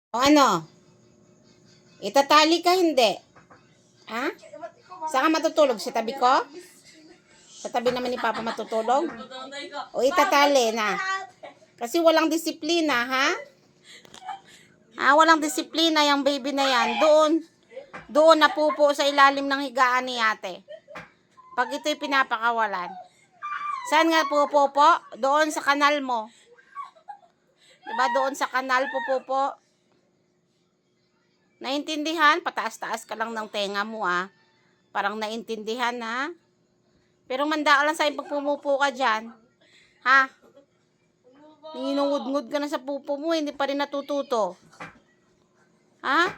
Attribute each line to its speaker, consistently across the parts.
Speaker 1: O ano? Itatali ka hindi? Ha? Saan ka matutulog? Sa tabi ko? Sa tabi naman ni Papa matutulog? O itatali na? Kasi walang disiplina, ha? Walang disiplina yung baby na yan. Doon napupo sa ilalim ng higaan ni ate. Pag ito'y pinapakawalan. Saan nga pupupo? Doon sa kanal mo. Diba doon sa kanal pupupo? Naintindihan? Pataas-taas ka lang ng tenga mo, Parang naintindihan, ha? Pero manda lang sa'yo pag pumupo ka dyan. Ha? Ninungud-ngud ka na sa pupo mo, hindi pa rin natututo. Ha?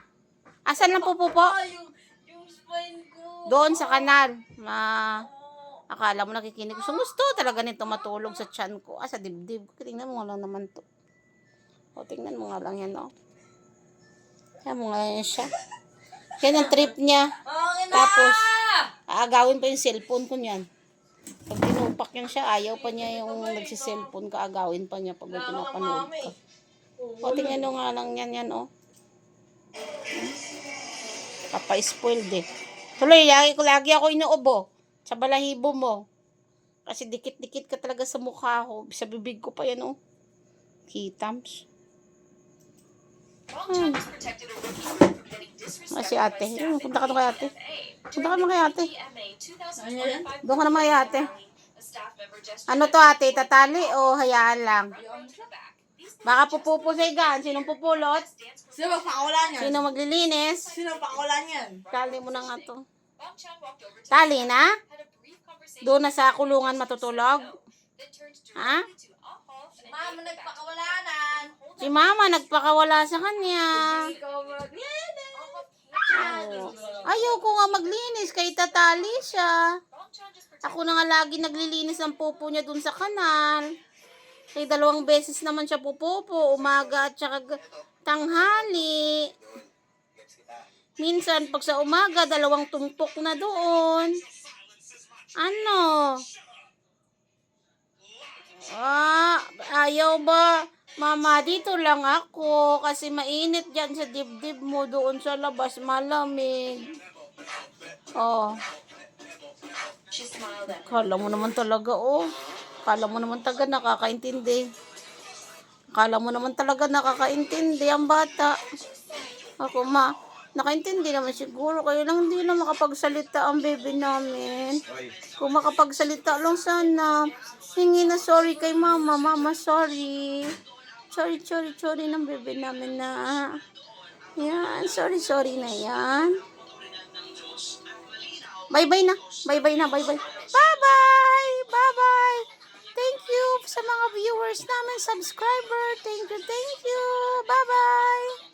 Speaker 1: Asan lang pupupo?
Speaker 2: Yung spine ko.
Speaker 1: Doon sa kanal. Akala mo nakikinig. Gusto talaga nito matulog sa tiyan ko. Sa dibdib. Tingnan mo nga lang naman to. Tingnan mo nga lang yan, Tingnan mo nga yan siya. Yan ang trip niya. Tapos, aagawin pa yung cellphone ko niyan. Pag tinupak yan siya, ayaw pa niya yung nagsiselfone ka, agawin pa niya pag may pinapanood ka. Tingnan mo nga lang yan, Kapa-spoiled Tuloy, lagi ako inuubo sa balahibo mo. Kasi dikit-dikit ka talaga sa mukha ko. Sa bibig ko pa yan, Kitams. Si ate. Punta ka na kay ate. Punta ka naman kay ate. Doon ka naman kay ate. Ano to ate? Tatali o hayaan lang? Baka pupupo sa igan. Sinong pupulot?
Speaker 2: Sino magpakawalan yan?
Speaker 1: Sino maglilinis?
Speaker 2: Sino magpakawalan yan?
Speaker 1: Tali mo na nga to. Tali na? Doon na sa kulungan matutulog? Ha?
Speaker 2: Mama nagpakawalanan.
Speaker 1: Si mama nagpakawala sa kanya.
Speaker 2: Ikaw maglinis.
Speaker 1: Ayaw ko nga maglinis kay tatali siya. Ako na nga lagi naglilinis ng pupo niya dun sa kanal. Kay 2 beses naman siya pupupo, umaga at saka tanghali. Minsan pag sa umaga 2 tumpok na doon. Ano? Ayaw ba? Mama, dito lang ako kasi mainit dyan sa dibdib mo, doon sa labas malamig. Kala mo naman talaga, Kala mo naman talaga nakakaintindi. Kala mo naman talaga nakakaintindi ang bata. Ako nakaintindi naman siguro. Kaya lang hindi na makapagsalita ang baby namin. Kung makapagsalita lang sana. Hingi na sorry kay mama. Mama, sorry. Sorry ng baby namin na. Yan, sorry na yan. Bye-bye na. Bye-bye. Thank you sa mga viewers namin, subscriber. Thank you. Bye-bye.